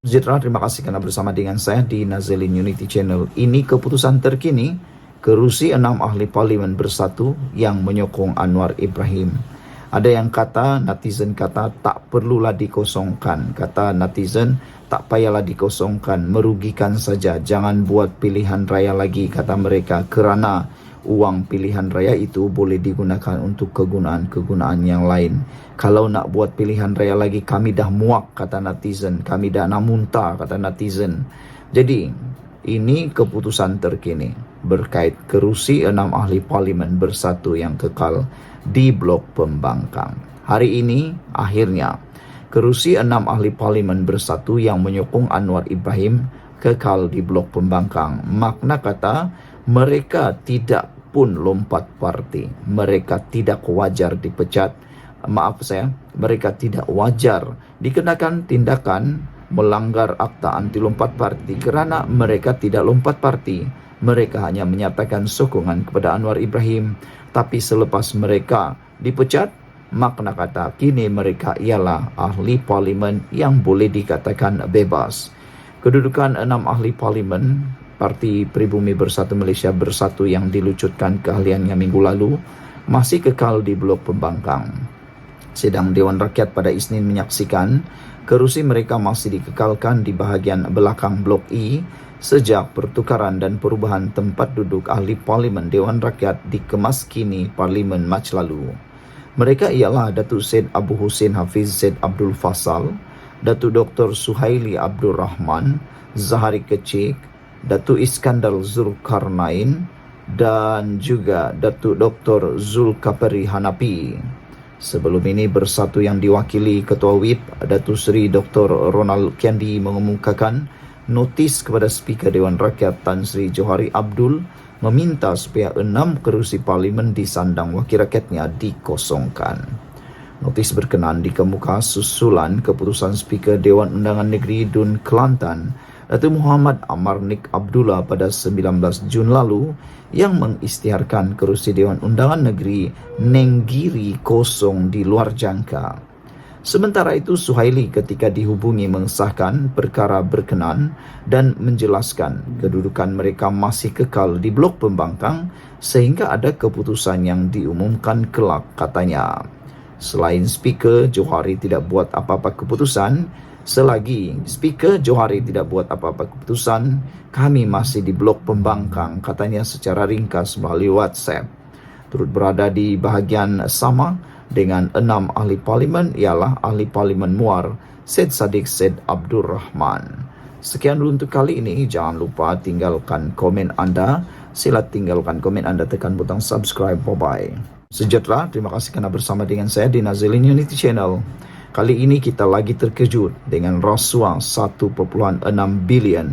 Sejahtera, terima kasih karena bersama dengan saya di Nazilin Unity Channel. Ini keputusan terkini, kerusi 6 ahli parlimen bersatu yang menyokong Anwar Ibrahim. Ada yang kata, netizen kata tak perlulah dikosongkan. Kata netizen, tak payahlah dikosongkan, merugikan saja. Jangan buat pilihan raya lagi, kata mereka, kerana uang pilihan raya itu boleh digunakan untuk kegunaan-kegunaan yang lain. Kalau nak buat pilihan raya lagi, kami dah muak, kata netizen. Kami dah nak muntah, kata netizen. Jadi, ini keputusan terkini berkait kerusi 6 ahli parlimen bersatu yang kekal di Blok Pembangkang. Hari ini, akhirnya, kerusi 6 ahli parlimen bersatu yang menyokong Anwar Ibrahim kekal di Blok Pembangkang. Makna kata, mereka tidak pun lompat parti. Mereka tidak wajar dipecat. Mereka tidak wajar dikenakan tindakan melanggar akta anti lompat parti kerana mereka tidak lompat parti. Mereka hanya menyatakan sokongan kepada Anwar Ibrahim. Tapi selepas mereka dipecat, makna kata kini mereka ialah ahli parlimen yang boleh dikatakan bebas. Kedudukan 6 ahli parlimen Parti Pribumi Bersatu Malaysia Bersatu yang dilucutkan keahliannya minggu lalu masih kekal di Blok Pembangkang. Sidang Dewan Rakyat pada Isnin menyaksikan kerusi mereka masih dikekalkan di bahagian belakang Blok E sejak pertukaran dan perubahan tempat duduk ahli parlimen Dewan Rakyat dikemas kini Parlimen Mac lalu. Mereka ialah Datuk Syed Abu Hussein Hafiz Syed Abdul Fasal, Datuk Dr. Suhaili Abdul Rahman, Zahari Kecik, Datuk Iskandar Zulkarnain dan juga Datuk Dr. Zulkapari Hanapi. Sebelum ini bersatu yang diwakili Ketua Whip Datuk Seri Dr. Ronald Kendi mengemukakan notis kepada Speaker Dewan Rakyat Tan Sri Johari Abdul meminta supaya 6 kerusi parlimen di sandang wakil rakyatnya dikosongkan. Notis berkenan dikemuka susulan keputusan Speaker Dewan Undangan Negeri Dun Kelantan Datuk Muhammad Amarnik Abdullah pada 19 Jun lalu yang mengisytiharkan kerusi Dewan Undangan Negeri Nenggiri kosong di luar jangka. Sementara itu, Suhaili ketika dihubungi mengesahkan perkara berkenan dan menjelaskan kedudukan mereka masih kekal di Blok Pembangkang sehingga ada keputusan yang diumumkan kelak, katanya. Selain Speaker, Johari tidak buat apa-apa keputusan. Selagi Speaker Johari tidak buat apa-apa keputusan, kami masih di Blok Pembangkang, katanya secara ringkas melalui WhatsApp. Turut berada di bahagian sama dengan 6 ahli parlimen ialah ahli parlimen Muar, Syed Saddiq Syed Abdul Rahman. Sekian dulu untuk kali ini. Jangan lupa tinggalkan komen anda. Sila tinggalkan komen anda, tekan butang subscribe. Bye-bye. Sejahtera, terima kasih kerana bersama dengan saya di Nazilin Unity Channel. Kali ini kita lagi terkejut dengan rasuah 1.6 bilion.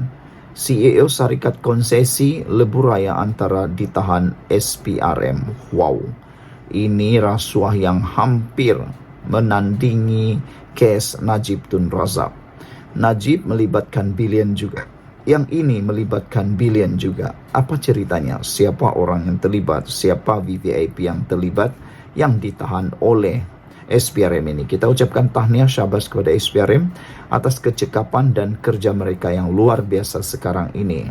CEO Syarikat Konsesi Lebuh Raya antara ditahan SPRM. Wow. Ini rasuah yang hampir menandingi kes Najib Tun Razak. Najib melibatkan bilion juga. Yang ini melibatkan bilion juga. Apa ceritanya? Siapa orang yang terlibat? Siapa VVIP yang terlibat yang ditahan oleh SPRM ini? Kita ucapkan tahniah syabas kepada SPRM atas kecekapan dan kerja mereka yang luar biasa sekarang ini.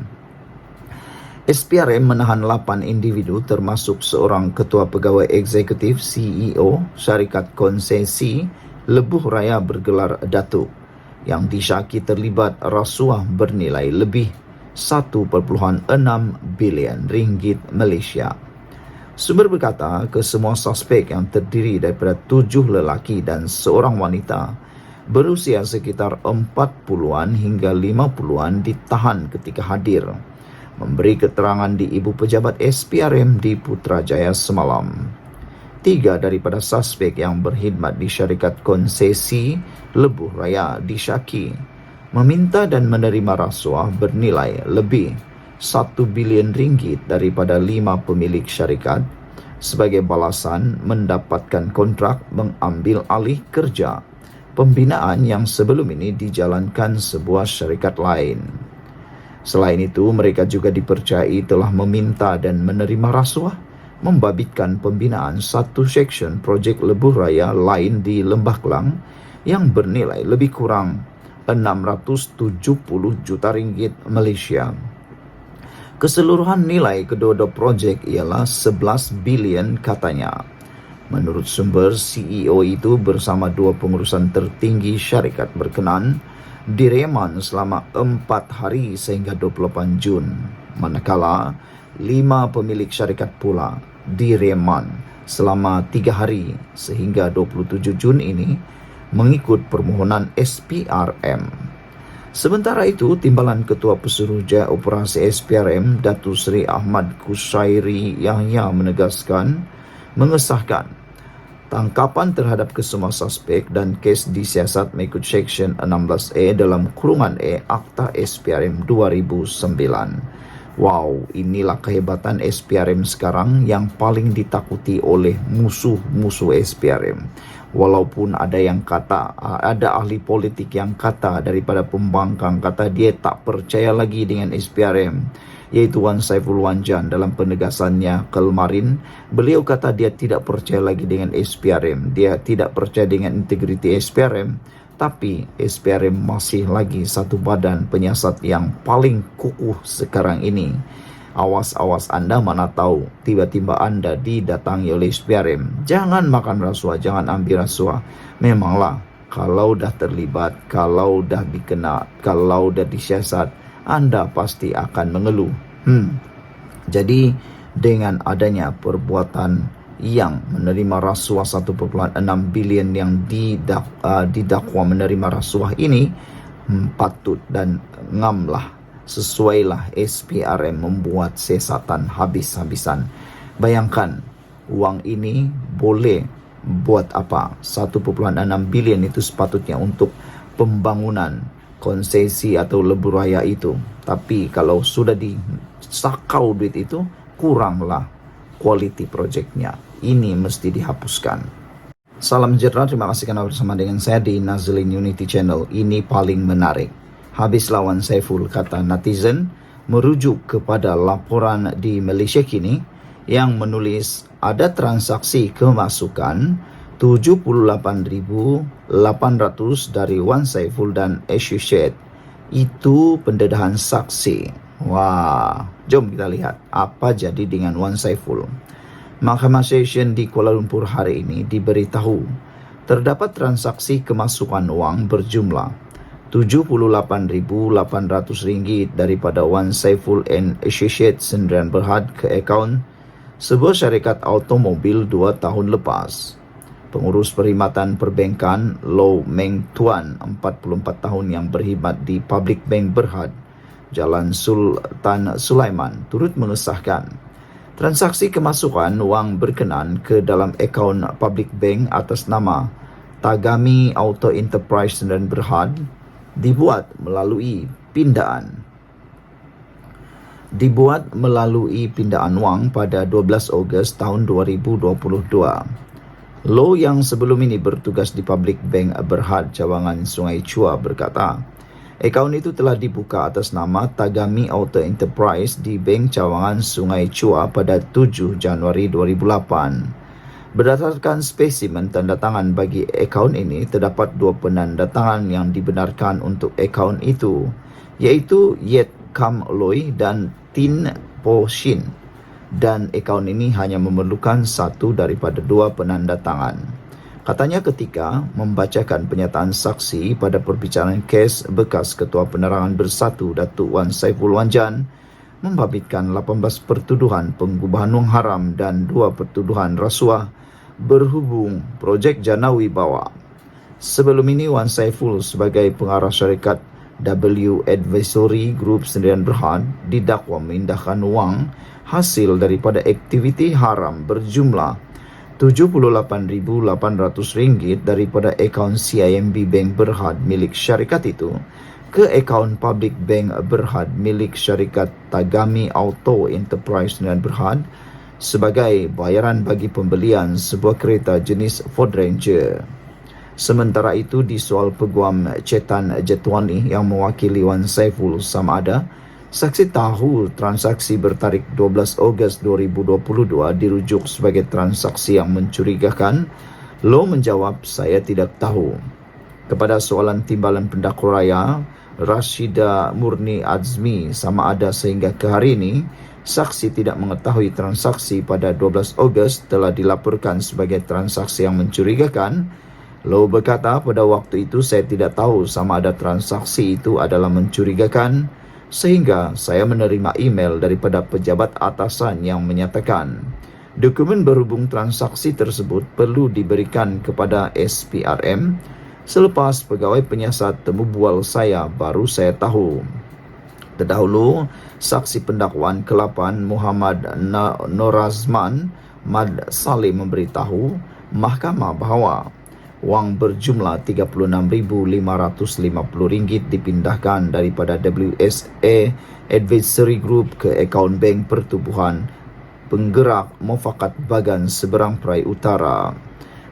SPRM menahan 8 individu termasuk seorang ketua pegawai eksekutif CEO Syarikat Konsesi Lebuh Raya bergelar Datuk yang disyaki terlibat rasuah bernilai lebih 1.6 bilion ringgit Malaysia. Sumber berkata, kesemua suspek yang terdiri daripada 7 lelaki dan seorang wanita berusia sekitar 40-an hingga 50-an ditahan ketika hadir memberi keterangan di Ibu Pejabat SPRM di Putrajaya semalam. 3 daripada suspek yang berkhidmat di Syarikat Konsesi Lebuh Raya disyaki meminta dan menerima rasuah bernilai lebih 1 bilion ringgit daripada 5 pemilik syarikat sebagai balasan mendapatkan kontrak mengambil alih kerja pembinaan yang sebelum ini dijalankan sebuah syarikat lain. Selain itu, mereka juga dipercayai telah meminta dan menerima rasuah membabitkan pembinaan satu seksyen projek Lebuh Raya lain di Lembah Kelang yang bernilai lebih kurang juta ringgit Malaysia. Keseluruhan nilai kedua-dua projek ialah 11 bilion katanya. Menurut sumber, CEO itu bersama dua pengurusan tertinggi syarikat berkenan direman selama 4 hari sehingga 28 Jun. Manakala 5 pemilik syarikat pula direman selama 3 hari sehingga 27 Jun ini mengikut permohonan SPRM. Sementara itu, Timbalan Ketua Pesuruhjaya Operasi SPRM, Datuk Seri Ahmad Kushairi Yahya mengesahkan tangkapan terhadap kesemua suspek dan kes disiasat mengikut Seksyen 16A dalam kurungan E Akta SPRM 2009. Wow, inilah kehebatan SPRM sekarang yang paling ditakuti oleh musuh-musuh SPRM. Walaupun ada ahli politik yang kata daripada pembangkang, kata dia tak percaya lagi dengan SPRM, yaitu Wan Saiful Wanjan dalam penegasannya kemarin. Beliau kata dia tidak percaya lagi dengan SPRM, dia tidak percaya dengan integriti SPRM, tapi SPRM masih lagi satu badan penyiasat yang paling kukuh sekarang ini. Awas Anda, mana tahu tiba-tiba Anda didatangi oleh SPRM. Jangan makan rasuah, jangan ambil rasuah. Memanglah kalau dah terlibat, kalau dah dikena, kalau dah disiasat, Anda pasti akan mengeluh. Jadi dengan adanya perbuatan yang menerima rasuah 1.6 bilion yang didakwa menerima rasuah ini, patut dan ngamlah, sesuailah SPRM membuat siasatan habis-habisan. Bayangkan, uang ini boleh buat apa? 1.6 bilion itu sepatutnya untuk pembangunan konsesi atau lebuh raya itu. Tapi kalau sudah disakau duit itu, kuranglah quality projeknya. Ini mesti dihapuskan. Salam sejahtera, terima kasih kerana bersama dengan saya di Nazlin Unity Channel. Ini paling menarik. Habis lawan Saiful, kata netizen, merujuk kepada laporan di Malaysia kini yang menulis ada transaksi kemasukan 78,800 dari Wan Saiful dan Associate. Itu pendedahan saksi. Wah, jom kita lihat apa jadi dengan Wan Saiful. Mahkamah Session di Kuala Lumpur hari ini diberitahu terdapat transaksi kemasukan wang berjumlah RM78,800 daripada Wan Saiful and Associates Sdn Bhd ke akaun sebuah syarikat automobil 2 tahun lepas. Pengurus perkhidmatan perbankan Low Meng Tuan, 44 tahun, yang berkhidmat di Public Bank Berhad, Jalan Sultan Sulaiman, turut mengesahkan transaksi kemasukan wang berkenan ke dalam akaun Public Bank atas nama Tagami Auto Enterprise Sdn Bhd dibuat melalui pindaan wang pada 12 Ogos tahun 2022. Low yang sebelum ini bertugas di Public Bank Berhad, Cawangan Sungai Chua, berkata, akaun itu telah dibuka atas nama Tagami Auto Enterprise di Bank Cawangan Sungai Chua pada 7 Januari 2008. Berdasarkan spesimen tanda tangan bagi akaun ini, terdapat 2 penanda tangan yang dibenarkan untuk akaun itu, iaitu Yet Kam Loy dan Tin Po Shin. Dan akaun ini hanya memerlukan 1 daripada 2 penanda tangan. Katanya ketika membacakan pernyataan saksi pada perbicaraan kes bekas Ketua Penerangan Bersatu Datuk Wan Saiful Wanjan membabitkan 18 pertuduhan pengubahan wang haram dan 2 pertuduhan rasuah berhubung projek Jana Wibawa. Sebelum ini, Wan Saiful sebagai pengarah syarikat W Advisory Group Sdn Bhd didakwa memindahkan wang hasil daripada aktiviti haram berjumlah RM78,800 daripada akaun CIMB Bank Berhad milik syarikat itu ke akaun Public Bank Berhad milik syarikat Tagami Auto Enterprise Sdn Bhd sebagai bayaran bagi pembelian sebuah kereta jenis Ford Ranger. Sementara itu, di soal peguam Cetan Jetwani yang mewakili Wan Saiful sama ada saksi tahu transaksi bertarikh 12 Ogos 2022 dirujuk sebagai transaksi yang mencurigakan, Low menjawab, saya tidak tahu. Kepada soalan timbalan pendakwa raya, Rashida Murni Azmi sama ada sehingga ke hari ini, saksi tidak mengetahui transaksi pada 12 Ogos telah dilaporkan sebagai transaksi yang mencurigakan. Low berkata, pada waktu itu saya tidak tahu sama ada transaksi itu adalah mencurigakan, sehingga saya menerima email daripada pejabat atasan yang menyatakan dokumen berhubung transaksi tersebut perlu diberikan kepada SPRM. Selepas pegawai penyiasat temu bual saya, baru saya tahu. Terdahulu, saksi pendakwaan ke-8 Muhammad Norazman Mad Salim memberitahu mahkamah bahawa wang berjumlah RM36,550 dipindahkan daripada WSA Advisory Group ke akaun Bank Pertubuhan Penggerak Mufakat Bagan Seberang Perai Utara.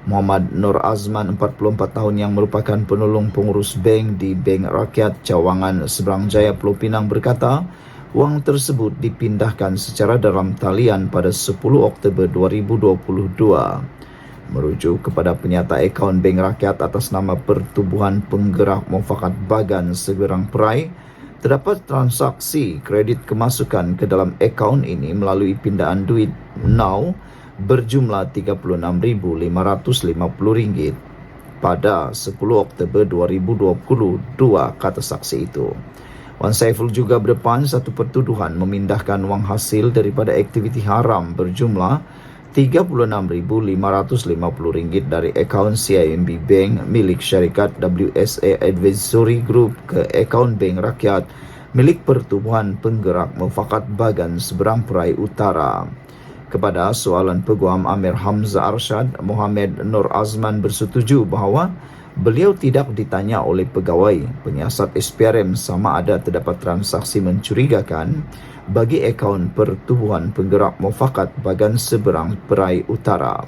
Muhammad Nur Azman, 44 tahun, yang merupakan penolong pengurus bank di Bank Rakyat Cawangan Seberang Jaya, Pulau Pinang, berkata wang tersebut dipindahkan secara dalam talian pada 10 Oktober 2022. Merujuk kepada penyata akaun Bank Rakyat atas nama Pertubuhan Penggerak Mufakat Bagan Seberang Perai, terdapat transaksi kredit kemasukan ke dalam akaun ini melalui pindahan duit now berjumlah RM36,550 pada 10 Oktober 2022, kata saksi itu. Wan Saiful juga berdepan satu pertuduhan memindahkan wang hasil daripada aktiviti haram berjumlah RM36,550 dari akaun CIMB Bank milik syarikat WSA Advisory Group ke akaun Bank Rakyat milik Pertubuhan Penggerak Mufakat Bagan Seberang Perai Utara. Kepada soalan Peguam Amir Hamzah Arsyad, Muhammad Nur Azman bersetuju bahawa beliau tidak ditanya oleh pegawai penyiasat SPRM sama ada terdapat transaksi mencurigakan bagi akaun Pertubuhan Penggerak Mufakat Bagan Seberang Perai Utara.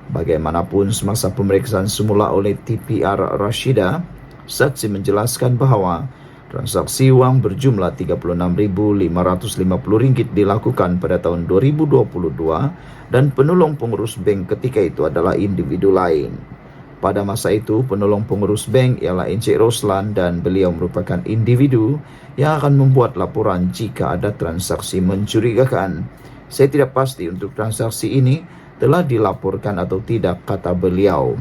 Bagaimanapun, semasa pemeriksaan semula oleh TPR Rashida, saksi menjelaskan bahawa transaksi wang berjumlah RM36,550 dilakukan pada tahun 2022 dan penolong pengurus bank ketika itu adalah individu lain. Pada masa itu, penolong pengurus bank ialah Encik Roslan dan beliau merupakan individu yang akan membuat laporan jika ada transaksi mencurigakan. Saya tidak pasti untuk transaksi ini telah dilaporkan atau tidak, kata beliau.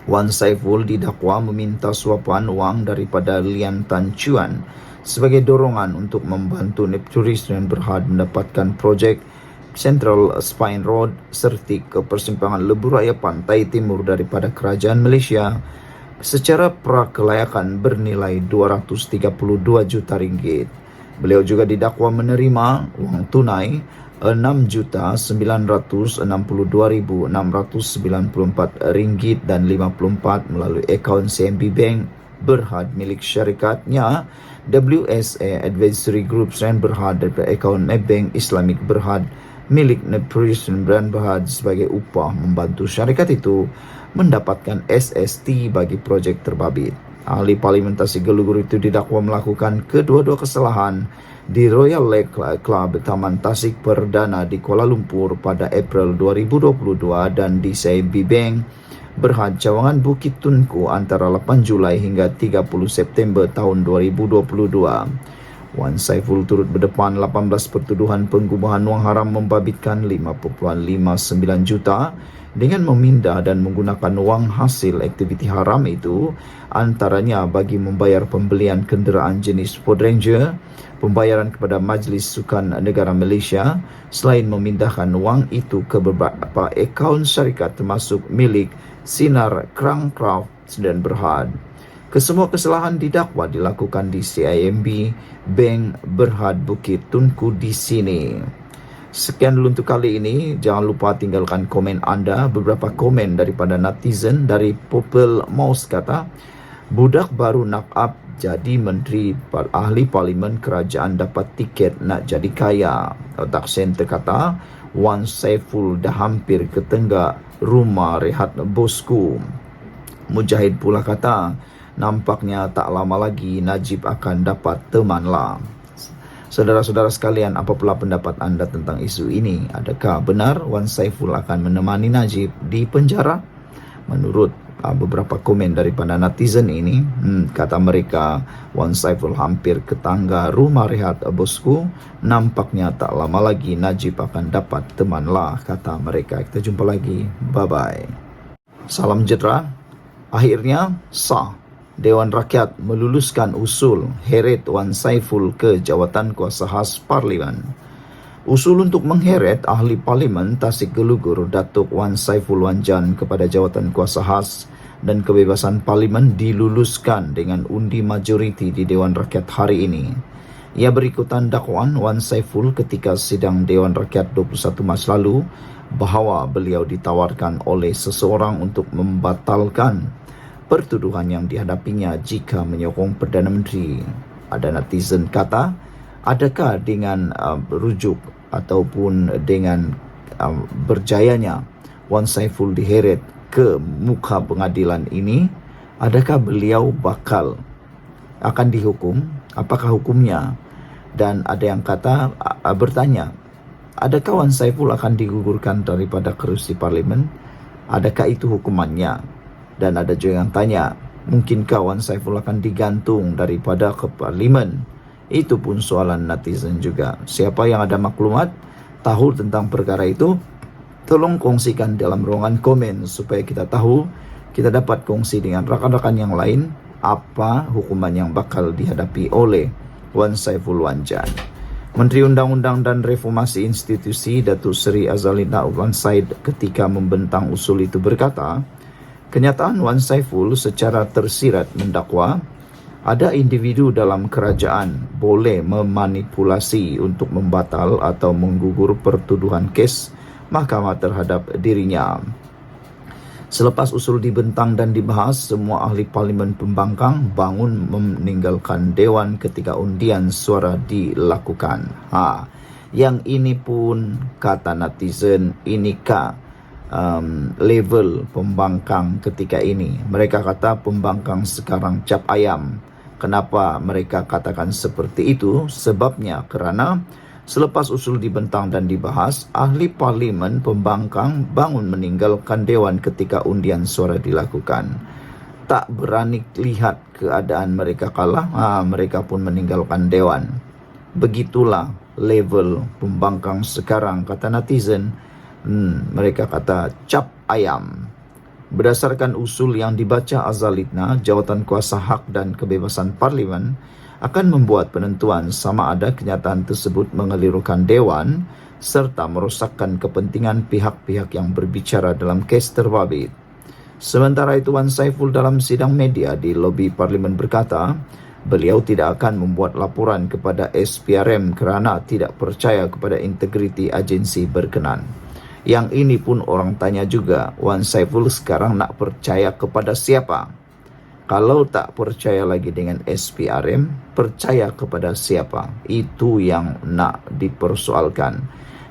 Wan Saiful didakwa meminta suapan wang daripada Lian Tan Chuan sebagai dorongan untuk membantu Nepturis dan Berhad mendapatkan projek Central Spine Road Sertik ke persimpangan Lebuh Raya Pantai Timur daripada Kerajaan Malaysia secara prakelayakan bernilai RM232 juta. Beliau juga didakwa menerima wang tunai RM6,992,694 melalui akaun CMB Bank Berhad milik syarikatnya WSA Advisory Group Sdn Berhad daripada akaun Maybank Islamic Berhad milik Nepturis dan Berhad sebagai upah membantu syarikat itu mendapatkan SST bagi projek terbabit. Ahli Parlimentasi Geluguru itu didakwa melakukan kedua-dua kesalahan di Royal Lake Club Taman Tasik Perdana di Kuala Lumpur pada April 2022 dan di CIMB Bank Berhad Cawangan Bukit Tunku antara 8 Julai hingga 30 September tahun 2022. Wan Saiful turut berdepan 18 pertuduhan penggubahan wang haram membabitkan 5.59 juta dengan memindah dan menggunakan wang hasil aktiviti haram itu antaranya bagi membayar pembelian kenderaan jenis Ford Ranger, pembayaran kepada Majlis Sukan Negara Malaysia, selain memindahkan wang itu ke beberapa akaun syarikat termasuk milik Sinar Krangcraft dan Berhad. Kesemua kesalahan didakwa dilakukan di CIMB Bank Berhad Bukit Tunku di sini. Sekian dulu untuk kali ini. Jangan lupa tinggalkan komen anda. Beberapa komen daripada netizen dari Popel Mouse kata, budak baru nak up jadi menteri, ahli parlimen kerajaan dapat tiket nak jadi kaya. Otak Center kata, Wan Saiful dah hampir ke tenggak rumah rehat bosku. Mujahid pula kata, nampaknya tak lama lagi Najib akan dapat teman lah. Saudara-saudara sekalian, apapun pendapat anda tentang isu ini? Adakah benar Wan Saiful akan menemani Najib di penjara? Menurut beberapa komen daripada netizen ini. Kata mereka, Wan Saiful hampir ke tangga rumah rehat bosku. Nampaknya tak lama lagi Najib akan dapat teman lah, kata mereka. Kita jumpa lagi. Bye-bye. Salam sejahtera. Akhirnya sah. Dewan Rakyat meluluskan usul heret Wan Saiful ke jawatan kuasa khas Parlimen. Usul untuk mengheret ahli Parlimen Tasik Gelugur Datuk Wan Saiful Wanjan kepada jawatan kuasa khas dan kebebasan Parlimen diluluskan dengan undi majoriti di Dewan Rakyat hari ini. Ia berikutan dakwaan Wan Saiful ketika sidang Dewan Rakyat 21 Mac lalu bahawa beliau ditawarkan oleh seseorang untuk membatalkan pertuduhan yang dihadapinya jika menyokong Perdana Menteri. Ada netizen kata, adakah dengan rujuk ataupun dengan berjayanya Wan Saiful diheret ke muka pengadilan ini, adakah beliau bakal akan dihukum? Apakah hukumnya? Dan ada yang kata bertanya, adakah Wan Saiful akan digugurkan daripada kerusi Parlimen? Adakah itu hukumannya? Dan ada juga yang tanya, mungkinkah Wan Saiful akan digantung daripada ke Parlimen? Itu pun soalan netizen juga. Siapa yang ada maklumat, tahu tentang perkara itu, tolong kongsikan dalam ruangan komen supaya kita tahu, kita dapat kongsi dengan rakan-rakan yang lain apa hukuman yang bakal dihadapi oleh Wan Saiful Wanjan. Menteri Undang-Undang dan Reformasi Institusi Datuk Seri Azalina Wan Said ketika membentang usul itu berkata, kenyataan Wan Saiful secara tersirat mendakwa ada individu dalam kerajaan boleh memanipulasi untuk membatal atau menggugur pertuduhan kes mahkamah terhadap dirinya. Selepas usul dibentang dan dibahas, semua ahli Parlimen pembangkang bangun meninggalkan Dewan ketika undian suara dilakukan. Yang ini pun kata netizen, inikah level pembangkang ketika ini? Mereka kata pembangkang sekarang cap ayam. Kenapa mereka katakan seperti itu? Sebabnya kerana selepas usul dibentang dan dibahas, ahli Parlimen pembangkang bangun meninggalkan Dewan ketika undian suara dilakukan. Tak berani lihat keadaan mereka kalah, mereka pun meninggalkan Dewan. Begitulah level pembangkang sekarang, kata netizen. Mereka kata cap ayam. Berdasarkan usul yang dibaca Azalina, jawatan kuasa hak dan kebebasan Parlimen akan membuat penentuan sama ada kenyataan tersebut mengelirukan Dewan serta merosakkan kepentingan pihak-pihak yang berbicara dalam kes terbabit. Sementara itu, Wan Saiful dalam sidang media di lobi Parlimen berkata, beliau tidak akan membuat laporan kepada SPRM kerana tidak percaya kepada integriti agensi berkenan. Yang ini pun orang tanya juga, Wan Saiful sekarang nak percaya kepada siapa? Kalau tak percaya lagi dengan SPRM, percaya kepada siapa? Itu yang nak dipersoalkan.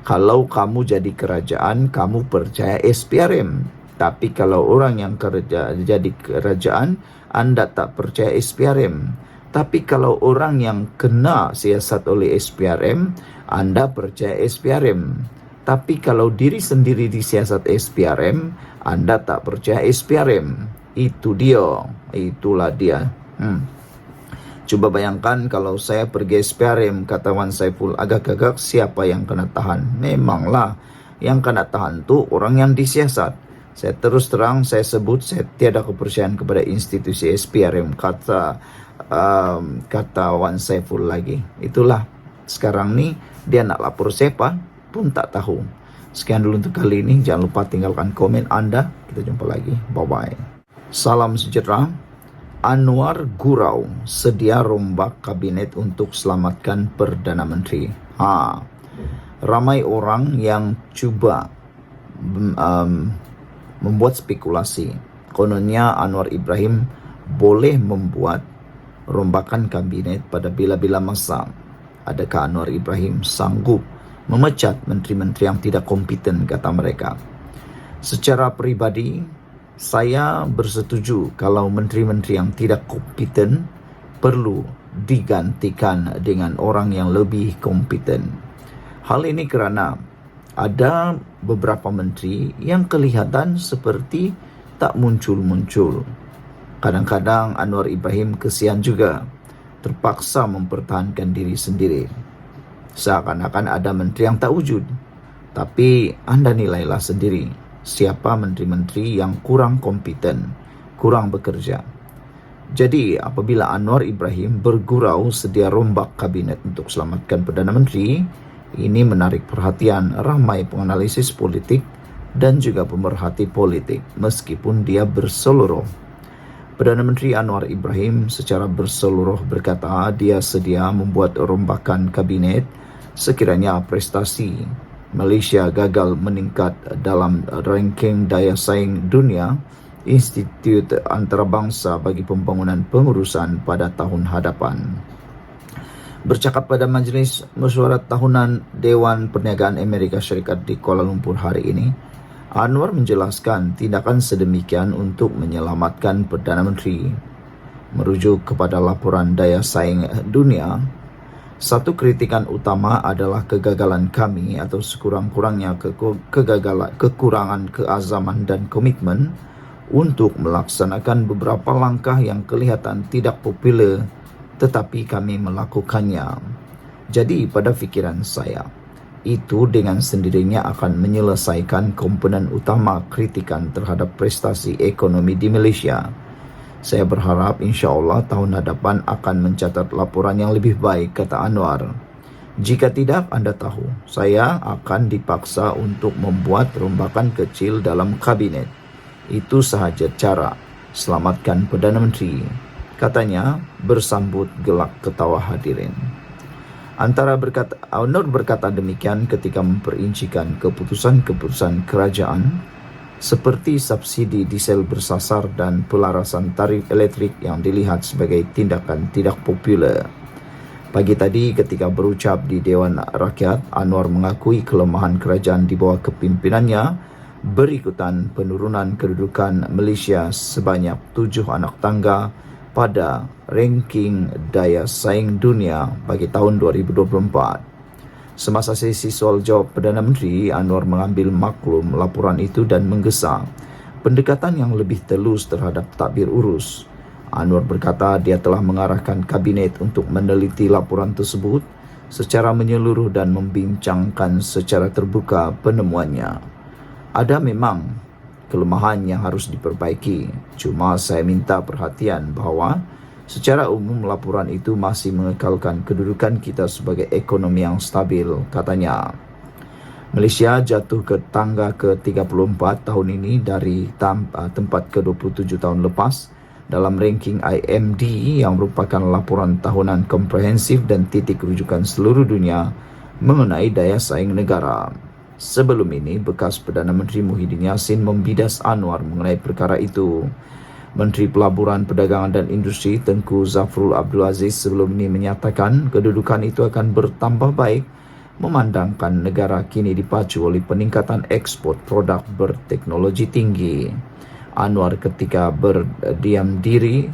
Kalau kamu jadi kerajaan, kamu percaya SPRM. Tapi kalau orang yang jadi kerajaan, anda tak percaya SPRM. Tapi kalau orang yang kena siasat oleh SPRM, anda percaya SPRM. Tapi kalau diri sendiri disiasat SPRM, anda tak percaya SPRM. Itu dia. Itulah dia. Coba bayangkan kalau saya pergi SPRM, kata Wan Saiful, agak-agak siapa yang kena tahan? Memanglah yang kena tahan tu orang yang disiasat. Saya terus terang, saya sebut, saya tiada kepercayaan kepada institusi SPRM, kata Wan Saiful lagi. Itulah sekarang ni dia nak lapor siapa pun tak tahu. Sekian dulu untuk kali ini. Jangan lupa tinggalkan komen anda. Kita jumpa lagi. Bye-bye. Salam sejahtera. Anwar gurau sedia rombak kabinet untuk selamatkan Perdana Menteri. Ramai orang yang cuba membuat spekulasi. Kononnya Anwar Ibrahim boleh membuat rombakan kabinet pada bila-bila masa. Adakah Anwar Ibrahim sanggup memecat menteri-menteri yang tidak kompeten, kata mereka. Secara peribadi, saya bersetuju kalau menteri-menteri yang tidak kompeten perlu digantikan dengan orang yang lebih kompeten. Hal ini kerana ada beberapa menteri yang kelihatan seperti tak muncul-muncul. Kadang-kadang Anwar Ibrahim kesian juga, terpaksa mempertahankan diri sendiri. Seakan-akan ada menteri yang tak wujud. Tapi Anda nilailah sendiri, siapa menteri-menteri yang kurang kompeten, kurang bekerja. Jadi apabila Anwar Ibrahim bergurau sedia rombak kabinet untuk selamatkan Perdana Menteri, ini menarik perhatian ramai penganalisis politik dan juga pemerhati politik meskipun dia berseluruh. Perdana Menteri Anwar Ibrahim secara berseluruh berkata dia sedia membuat rombakan kabinet sekiranya prestasi Malaysia gagal meningkat dalam ranking daya saing dunia Institut Antarabangsa bagi Pembangunan Pengurusan pada tahun hadapan. Bercakap pada Majlis Mesyuarat Tahunan Dewan Perniagaan Amerika Syarikat di Kuala Lumpur hari ini, Anwar menjelaskan tindakan sedemikian untuk menyelamatkan Perdana Menteri. Merujuk kepada laporan daya saing dunia, satu kritikan utama adalah kegagalan kami atau sekurang-kurangnya kekurangan keazaman dan komitmen untuk melaksanakan beberapa langkah yang kelihatan tidak popular, tetapi kami melakukannya. Jadi pada fikiran saya, itu dengan sendirinya akan menyelesaikan komponen utama kritikan terhadap prestasi ekonomi di Malaysia. Saya berharap insya Allah tahun hadapan akan mencatat laporan yang lebih baik, kata Anwar. Jika tidak, Anda tahu, saya akan dipaksa untuk membuat rombakan kecil dalam kabinet. Itu sahaja cara selamatkan Perdana Menteri, katanya bersambut gelak ketawa hadirin. Anwar berkata demikian ketika memperincikan keputusan-keputusan kerajaan seperti subsidi diesel bersasar dan pelarasan tarif elektrik yang dilihat sebagai tindakan tidak popular. Pagi tadi ketika berucap di Dewan Rakyat, Anwar mengakui kelemahan kerajaan di bawah kepimpinannya berikutan penurunan kedudukan Malaysia sebanyak 7 anak tangga pada ranking daya saing dunia bagi tahun 2024. Semasa sesi soal jawab Perdana Menteri, Anwar mengambil maklum laporan itu dan menggesa pendekatan yang lebih telus terhadap tadbir urus. Anwar berkata dia telah mengarahkan kabinet untuk meneliti laporan tersebut secara menyeluruh dan membincangkan secara terbuka penemuannya. Ada memang kelemahan yang harus diperbaiki. Cuma saya minta perhatian bahawa secara umum laporan itu masih mengekalkan kedudukan kita sebagai ekonomi yang stabil, katanya. Malaysia jatuh ke tangga ke-34 tahun ini dari tempat ke-27 tahun lepas dalam ranking IMD yang merupakan laporan tahunan komprehensif dan titik rujukan seluruh dunia mengenai daya saing negara. Sebelum ini, bekas Perdana Menteri Muhyiddin Yassin membidas Anwar mengenai perkara itu. Menteri Pelaburan, Perdagangan dan Industri Tengku Zafrul Abdul Aziz sebelum ini menyatakan kedudukan itu akan bertambah baik memandangkan negara kini dipacu oleh peningkatan ekspor produk berteknologi tinggi. Anwar ketika berdiam diri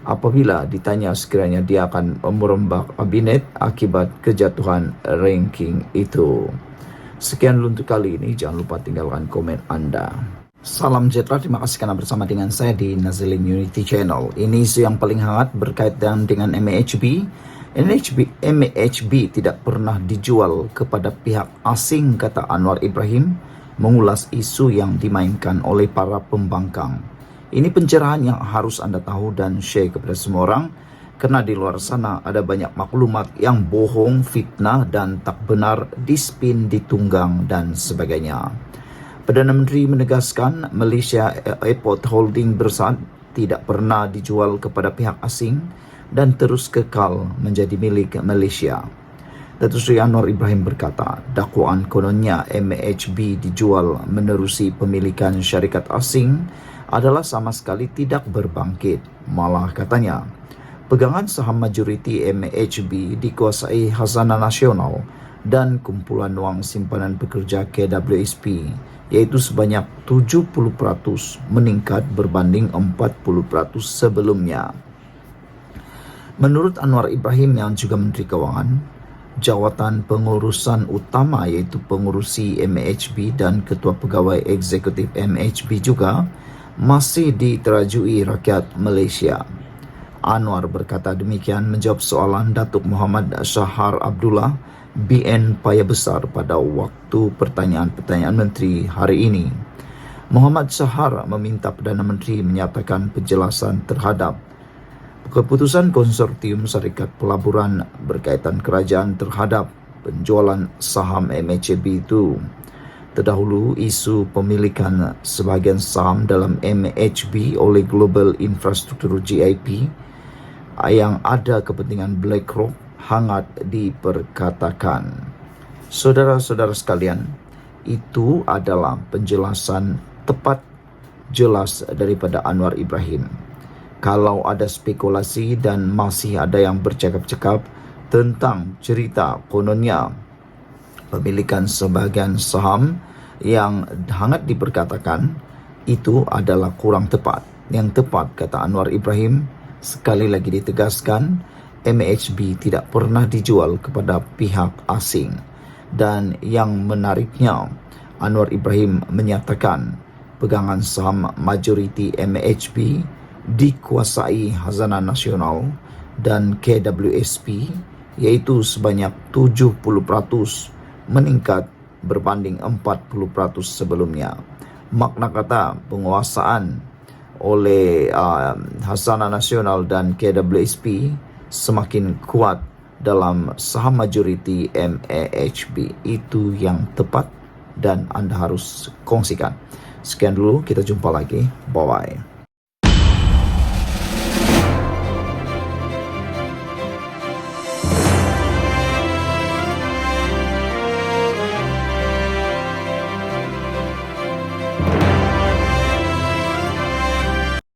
apabila ditanya sekiranya dia akan merombak kabinet akibat kejatuhan ranking itu. Sekian untuk kali ini, jangan lupa tinggalkan komen Anda. Salam sejahtera, terima kasih karena bersama dengan saya di Nazilin Unity Channel. Ini isu yang paling hangat berkaitan dengan MHB. MHB tidak pernah dijual kepada pihak asing, kata Anwar Ibrahim, mengulas isu yang dimainkan oleh para pembangkang. Ini pencerahan yang harus Anda tahu dan share kepada semua orang, karena di luar sana ada banyak maklumat yang bohong, fitnah dan tak benar, dispin, ditunggang dan sebagainya. Perdana Menteri menegaskan Malaysia Airport Holding Berhad tidak pernah dijual kepada pihak asing dan terus kekal menjadi milik Malaysia. Datuk Seri Anwar Ibrahim berkata, dakwaan kononnya MHB dijual menerusi pemilikan syarikat asing adalah sama sekali tidak berbangkit. Malah katanya, pegangan saham majoriti MHB dikuasai Khazanah Nasional dan kumpulan wang simpanan pekerja KWSP, iaitu sebanyak 70% meningkat berbanding 40% sebelumnya. Menurut Anwar Ibrahim yang juga Menteri Kewangan, jawatan pengurusan utama iaitu pengurusi MHB dan Ketua Pegawai Eksekutif MHB juga masih diterajui rakyat Malaysia. Anwar berkata demikian menjawab soalan Datuk Muhammad Shahar Abdullah, BN Paya Besar pada waktu pertanyaan-pertanyaan menteri hari ini. Muhammad Shahar meminta Perdana Menteri menyatakan penjelasan terhadap keputusan konsortium syarikat pelaburan berkaitan kerajaan terhadap penjualan saham MHB itu. Terdahulu, isu pemilikan sebahagian saham dalam MHB oleh Global Infrastructure GIP yang ada kepentingan BlackRock hangat diperkatakan. Saudara-saudara sekalian, itu adalah penjelasan tepat jelas daripada Anwar Ibrahim. Kalau ada spekulasi dan masih ada yang bercakap-cakap tentang cerita kononnya pemilikan sebahagian saham yang hangat diperkatakan, itu adalah kurang tepat. Yang tepat, kata Anwar Ibrahim, sekali lagi ditegaskan, MHB tidak pernah dijual kepada pihak asing. Dan yang menariknya, Anwar Ibrahim menyatakan pegangan saham majoriti MHB dikuasai Khazanah Nasional dan KWSP, iaitu sebanyak 70%, meningkat berbanding 40% sebelumnya. Makna kata penguasaan oleh Khazanah Nasional dan KWSP semakin kuat dalam saham majoriti MHB. Itu yang tepat dan anda harus kongsikan. Sekian dulu, kita jumpa lagi. Bye-bye.